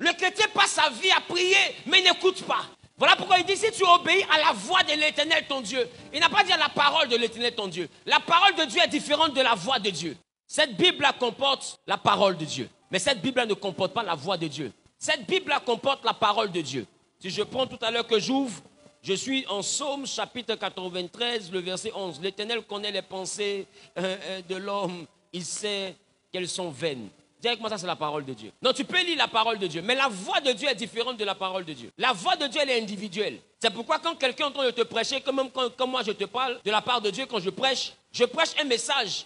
Le chrétien passe sa vie à prier, mais il n'écoute pas. Voilà pourquoi il dit, si tu obéis à la voix de l'Éternel ton Dieu, il n'a pas dit à la parole de l'Éternel ton Dieu. La parole de Dieu est différente de la voix de Dieu. Cette Bible-là comporte la parole de Dieu. Mais cette Bible-là ne comporte pas la voix de Dieu. Cette Bible-là comporte la parole de Dieu. Si je prends tout à l'heure que j'ouvre, je suis en Psaume chapitre 93, le verset 11. L'Éternel connaît les pensées de l'homme. Il sait qu'elles sont vaines. Dis avec moi, ça c'est la parole de Dieu. Non, tu peux lire la parole de Dieu, mais la voix de Dieu est différente de la parole de Dieu. La voix de Dieu, elle est individuelle. C'est pourquoi quand quelqu'un est en train de te prêcher, comme moi je te parle de la part de Dieu, quand je prêche un message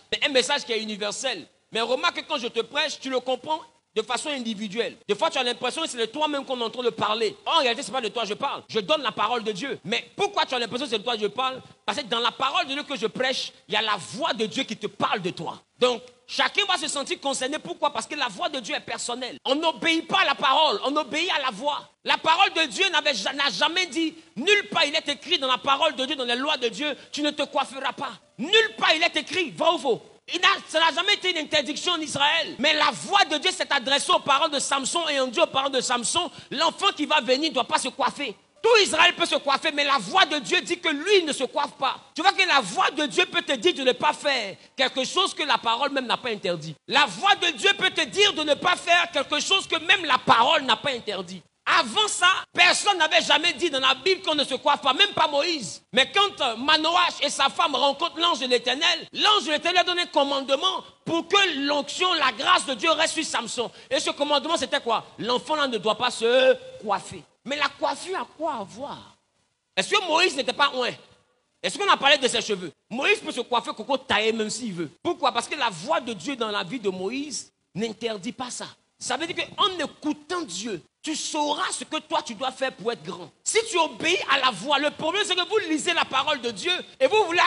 qui est universel. Mais remarque que quand je te prêche, tu le comprends de façon individuelle. Des fois, tu as l'impression que c'est de toi-même qu'on est en train de parler. En réalité, ce n'est pas de toi que je parle. Je donne la parole de Dieu. Mais pourquoi tu as l'impression que c'est de toi que je parle? Parce que dans la parole de Dieu que je prêche, il y a la voix de Dieu qui te parle de toi. Donc, chacun va se sentir concerné. Pourquoi? Parce que la voix de Dieu est personnelle. On n'obéit pas à la parole, on obéit à la voix. La parole de Dieu n'a jamais dit, nulle part il est écrit dans la parole de Dieu, dans les lois de Dieu, tu ne te coifferas pas. Nulle part il est écrit, vrai ou faux? Ça n'a jamais été une interdiction en Israël. Mais la voix de Dieu s'est adressée aux parents de Samson et on dit aux parents de Samson, l'enfant qui va venir ne doit pas se coiffer. Tout Israël peut se coiffer, mais la voix de Dieu dit que lui ne se coiffe pas. Tu vois que la voix de Dieu peut te dire de ne pas faire quelque chose que la parole même n'a pas interdit. La voix de Dieu peut te dire de ne pas faire quelque chose que même la parole n'a pas interdit. Avant ça, personne n'avait jamais dit dans la Bible qu'on ne se coiffe pas, même pas Moïse. Mais quand Manoach et sa femme rencontrent l'ange de l'Éternel donne un commandement pour que l'onction, la grâce de Dieu reste sur Samson. Et ce commandement, c'était quoi? L'enfant là ne doit pas se coiffer. Mais la coiffure a quoi à voir? Est-ce que Moïse n'était pas oint? Est-ce qu'on a parlé de ses cheveux? Moïse peut se coiffer coco taillé même s'il veut. Pourquoi? Parce que la voix de Dieu dans la vie de Moïse n'interdit pas ça. Ça veut dire qu'en écoutant Dieu, tu sauras ce que toi tu dois faire pour être grand. Si tu obéis à la voix, le problème c'est que vous lisez la parole de Dieu et vous voulez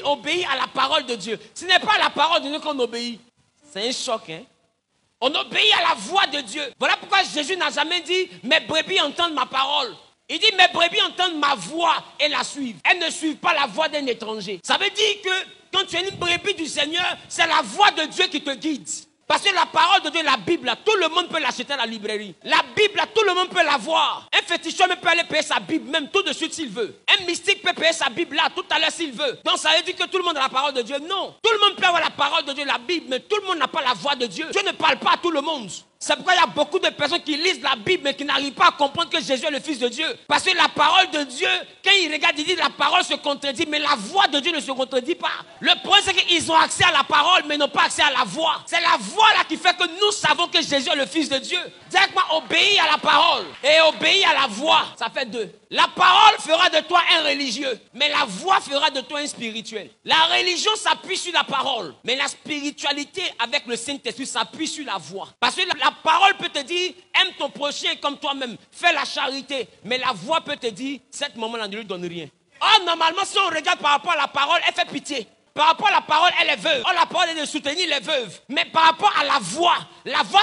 obéir à la parole de Dieu. Ce n'est pas à la parole de Dieu qu'on obéit. C'est un choc, hein? On obéit à la voix de Dieu. Voilà pourquoi Jésus n'a jamais dit « Mes brebis entendent ma parole ». Il dit « Mes brebis entendent ma voix et la suivent ». Elles ne suivent pas la voix d'un étranger. Ça veut dire que quand tu es une brebis du Seigneur, c'est la voix de Dieu qui te guide. Parce que la parole de Dieu, la Bible, tout le monde peut l'acheter à la librairie. La Bible, tout le monde peut l'avoir. Un féticheur peut aller payer sa Bible, même tout de suite s'il veut. Un mystique peut payer sa Bible là, tout à l'heure s'il veut. Donc ça veut dire que tout le monde a la parole de Dieu. Non. Tout le monde peut avoir la parole de Dieu, la Bible, mais tout le monde n'a pas la voix de Dieu. Dieu ne parle pas à tout le monde. C'est pourquoi il y a beaucoup de personnes qui lisent la Bible mais qui n'arrivent pas à comprendre que Jésus est le Fils de Dieu. Parce que la parole de Dieu, quand ils regardent, ils disent la parole se contredit, mais la voix de Dieu ne se contredit pas. Le problème c'est qu'ils ont accès à la parole mais n'ont pas accès à la voix. C'est la voix là qui fait que nous savons que Jésus est le Fils de Dieu. Dis-moi, obéis à la parole et obéis à la voix. Ça fait deux. La parole fera de toi un religieux, mais la voix fera de toi un spirituel. La religion s'appuie sur la parole, mais la spiritualité avec le Saint-Esprit s'appuie sur la voix. Parce que la parole peut te dire, aime ton prochain comme toi-même, fais la charité, mais la voix peut te dire, cette maman-là ne lui donne rien. Or, normalement, si on regarde par rapport à la parole, elle fait pitié. Par rapport à la parole, elle est veuve. Or, la parole est de soutenir les veuves. Mais par rapport à la voix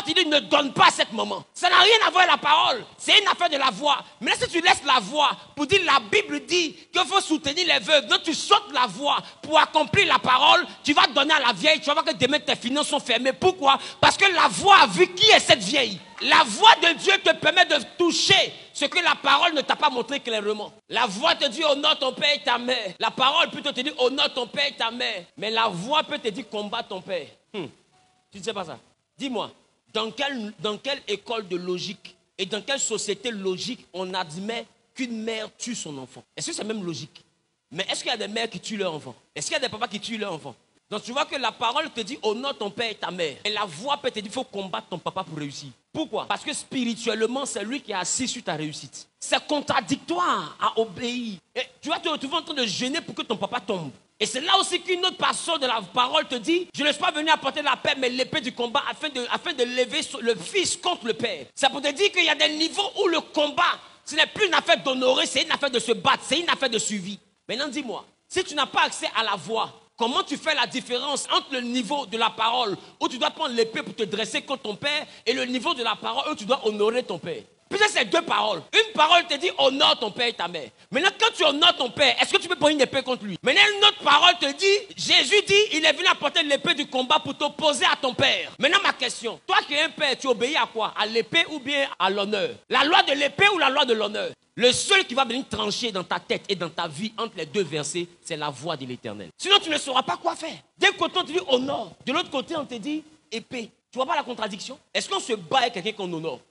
tu dis ne donne pas à cette maman. Ça n'a rien à voir avec la parole. C'est une affaire de la voix. Mais là, si tu laisses la voix pour dire la Bible dit qu'il faut soutenir les veuves, donc tu sautes la voix pour accomplir la parole, tu vas donner à la vieille, tu vas voir que demain tes finances sont fermées. Pourquoi? Parce que la voix a vu qui est cette vieille. La voix de Dieu te permet de toucher ce que la parole ne t'a pas montré clairement. La voix te dit honore ton père et ta mère. La parole peut te dire honore ton père et ta mère. Mais la voix peut te dire combat ton père. Tu ne sais pas ça? Dis-moi, dans quelle école de logique et dans quelle société logique on admet qu'une mère tue son enfant? Est-ce que c'est même logique? Mais est-ce qu'il y a des mères qui tuent leur enfant? Est-ce qu'il y a des papas qui tuent leur enfant? Donc tu vois que la parole te dit honore ton père et ta mère. Et la voix peut te dire il faut combattre ton papa pour réussir. Pourquoi? Parce que spirituellement c'est lui qui est assis sur ta réussite. C'est contradictoire à obéir. Et tu vas te retrouver en train de gêner pour que ton papa tombe. Et c'est là aussi qu'une autre passion de la parole te dit je ne suis pas venu apporter la paix mais l'épée du combat afin de lever le fils contre le père. C'est pour te dire qu'il y a des niveaux où le combat ce n'est plus une affaire d'honorer, c'est une affaire de se battre, c'est une affaire de suivi. Maintenant dis-moi, si tu n'as pas accès à la voix, comment tu fais la différence entre le niveau de la parole où tu dois prendre l'épée pour te dresser contre ton père et le niveau de la parole où tu dois honorer ton père? Peut-être c'est deux paroles. Une parole te dit honore ton père et ta mère. Maintenant, quand tu honores ton père, est-ce que tu peux prendre une épée contre lui? Maintenant, une autre parole te dit, Jésus dit, il est venu apporter l'épée du combat pour t'opposer à ton père. Maintenant, ma question, toi qui es un père, tu obéis à quoi? À l'épée ou bien à l'honneur? La loi de l'épée ou la loi de l'honneur? Le seul qui va venir trancher dans ta tête et dans ta vie entre les deux versets, c'est la voix de l'Éternel. Sinon, tu ne sauras pas quoi faire. D'un côté, on te dit honore. De l'autre côté, on te dit épée. Tu vois pas la contradiction? Est-ce qu'on se bat avec quelqu'un qu'on honore?